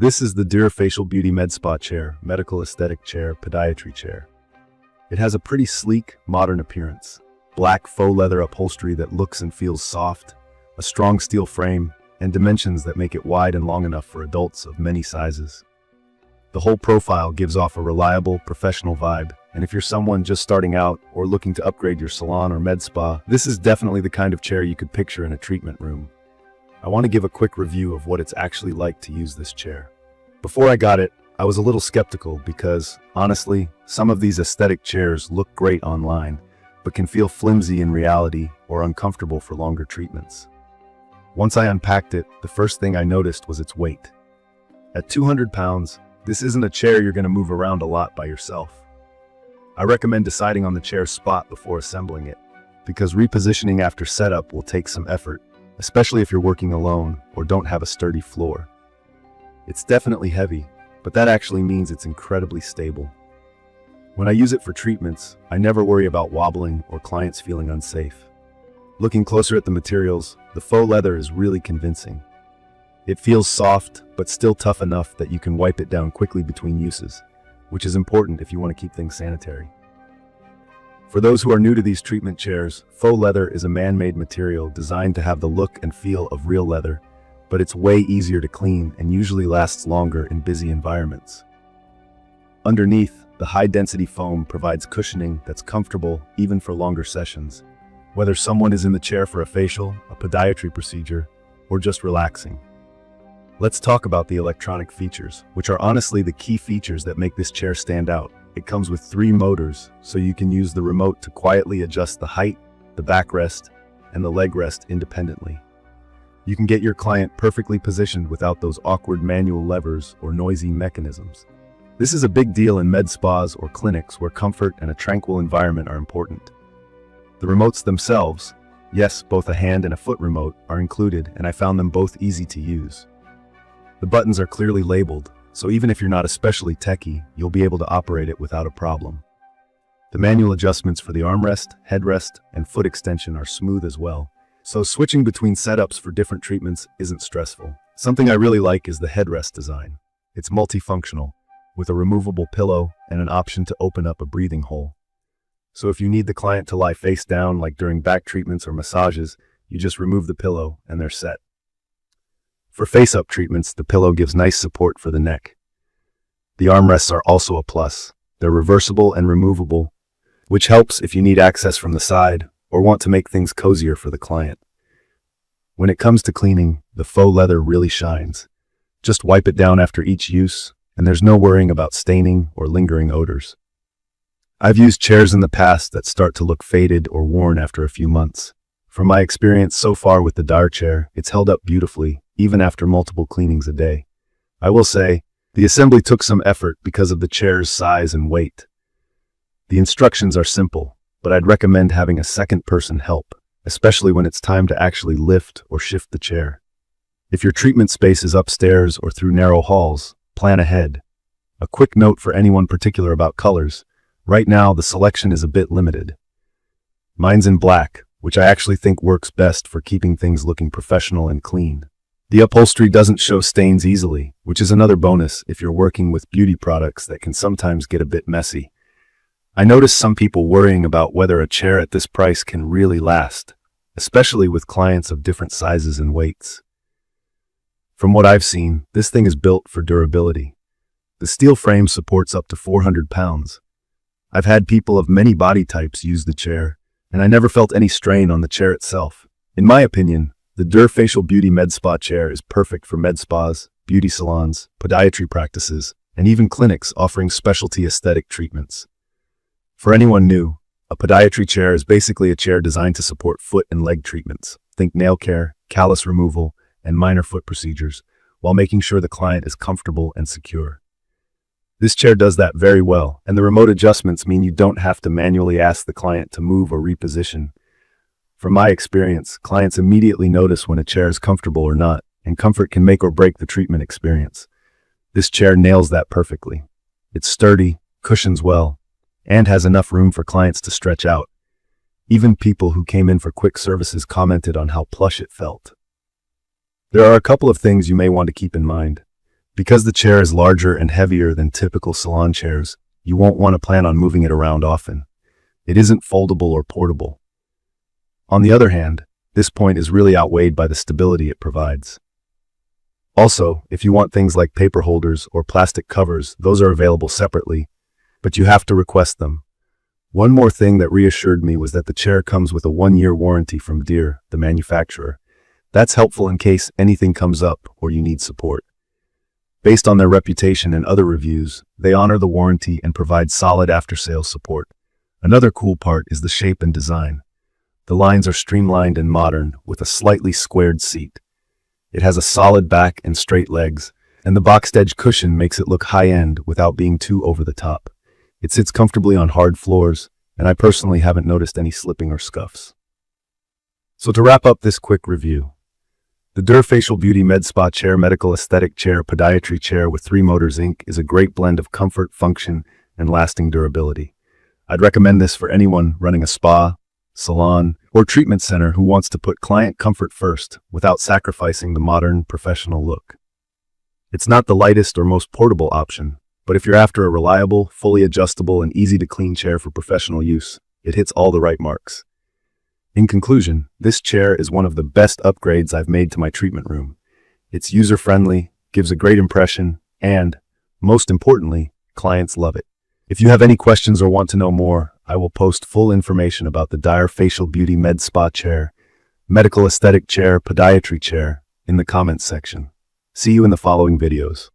This is the Durafacial Beauty Med Spa chair, medical aesthetic chair, podiatry chair. It has a pretty sleek, modern appearance. Black faux leather upholstery that looks and feels soft, a strong steel frame, and dimensions that make it wide and long enough for adults of many sizes. The whole profile gives off a reliable, professional vibe, and if you're someone just starting out or looking to upgrade your salon or med spa, this is definitely the kind of chair you could picture in a treatment room. I want to give a quick review of what it's actually like to use this chair. Before I got it, I was a little skeptical because, honestly, some of these aesthetic chairs look great online, but can feel flimsy in reality or uncomfortable for longer treatments. Once I unpacked it, the first thing I noticed was its weight. At 200 pounds, this isn't a chair you're going to move around a lot by yourself. I recommend deciding on the chair's spot before assembling it, because repositioning after setup will take some effort, especially if you're working alone or don't have a sturdy floor. It's definitely heavy, but that actually means it's incredibly stable. When I use it for treatments, I never worry about wobbling or clients feeling unsafe. Looking closer at the materials, the faux leather is really convincing. It feels soft, but still tough enough that you can wipe it down quickly between uses, which is important if you want to keep things sanitary. For those who are new to these treatment chairs, faux leather is a man-made material designed to have the look and feel of real leather, but it's way easier to clean and usually lasts longer in busy environments. Underneath, the high-density foam provides cushioning that's comfortable even for longer sessions, whether someone is in the chair for a facial, a podiatry procedure, or just relaxing. Let's talk about the electronic features, which are honestly the key features that make this chair stand out. It comes with 3 motors, so you can use the remote to quietly adjust the height, the backrest, and the leg rest independently. You can get your client perfectly positioned without those awkward manual levers or noisy mechanisms. This is a big deal in med spas or clinics where comfort and a tranquil environment are important. The remotes themselves, yes, both a hand and a foot remote, are included, and I found them both easy to use. The buttons are clearly labeled, so even if you're not especially techy, you'll be able to operate it without a problem. The manual adjustments for the armrest, headrest, and foot extension are smooth as well, so switching between setups for different treatments isn't stressful. Something I really like is the headrest design. It's multifunctional, with a removable pillow and an option to open up a breathing hole. So if you need the client to lie face down like during back treatments or massages, you just remove the pillow and they're set. For face-up treatments, the pillow gives nice support for the neck. The armrests are also a plus. They're reversible and removable, which helps if you need access from the side or want to make things cozier for the client. When it comes to cleaning, the faux leather really shines. Just wipe it down after each use, and there's no worrying about staining or lingering odors. I've used chairs in the past that start to look faded or worn after a few months. From my experience so far with the Dar chair, it's held up beautifully, even after multiple cleanings a day. I will say, the assembly took some effort because of the chair's size and weight. The instructions are simple, but I'd recommend having a second person help, especially when it's time to actually lift or shift the chair. If your treatment space is upstairs or through narrow halls, plan ahead. A quick note for anyone particular about colors. Right now, the selection is a bit limited. Mine's in black, which I actually think works best for keeping things looking professional and clean. The upholstery doesn't show stains easily, which is another bonus if you're working with beauty products that can sometimes get a bit messy. I noticed some people worrying about whether a chair at this price can really last, especially with clients of different sizes and weights. From what I've seen, this thing is built for durability. The steel frame supports up to 400 pounds. I've had people of many body types use the chair, and I never felt any strain on the chair itself. In my opinion, the Durafacial Beauty Med Spa chair is perfect for med spas, beauty salons, podiatry practices, and even clinics offering specialty aesthetic treatments. For anyone new, a podiatry chair is basically a chair designed to support foot and leg treatments. Think nail care, callus removal, and minor foot procedures, while making sure the client is comfortable and secure. This chair does that very well, and the remote adjustments mean you don't have to manually ask the client to move or reposition. From my experience, clients immediately notice when a chair is comfortable or not, and comfort can make or break the treatment experience. This chair nails that perfectly. It's sturdy, cushions well, and has enough room for clients to stretch out. Even people who came in for quick services commented on how plush it felt. There are a couple of things you may want to keep in mind. Because the chair is larger and heavier than typical salon chairs, you won't want to plan on moving it around often. It isn't foldable or portable. On the other hand, this point is really outweighed by the stability it provides. Also, if you want things like paper holders or plastic covers, those are available separately, but you have to request them. One more thing that reassured me was that the chair comes with a 1-year warranty from Deere, the manufacturer. That's helpful in case anything comes up or you need support. Based on their reputation and other reviews, they honor the warranty and provide solid after-sales support. Another cool part is the shape and design. The lines are streamlined and modern, with a slightly squared seat. It has a solid back and straight legs, and the boxed edge cushion makes it look high-end without being too over the top. It sits comfortably on hard floors, and I personally haven't noticed any slipping or scuffs. So to wrap up this quick review, the Deere Facial Beauty Med Spa Chair Medical Aesthetic Chair Podiatry Chair with 3 Motors Inc. is a great blend of comfort, function, and lasting durability. I'd recommend this for anyone running a spa, salon, or treatment center who wants to put client comfort first without sacrificing the modern, professional look. It's not the lightest or most portable option, but if you're after a reliable, fully adjustable, and easy-to-clean chair for professional use, it hits all the right marks. In conclusion, this chair is one of the best upgrades I've made to my treatment room. It's user-friendly, gives a great impression, and, most importantly, clients love it. If you have any questions or want to know more, I will post full information about the Deere Facial Beauty Med Spa Chair, Medical Aesthetic Chair, Podiatry Chair in the comments section. See you in the following videos.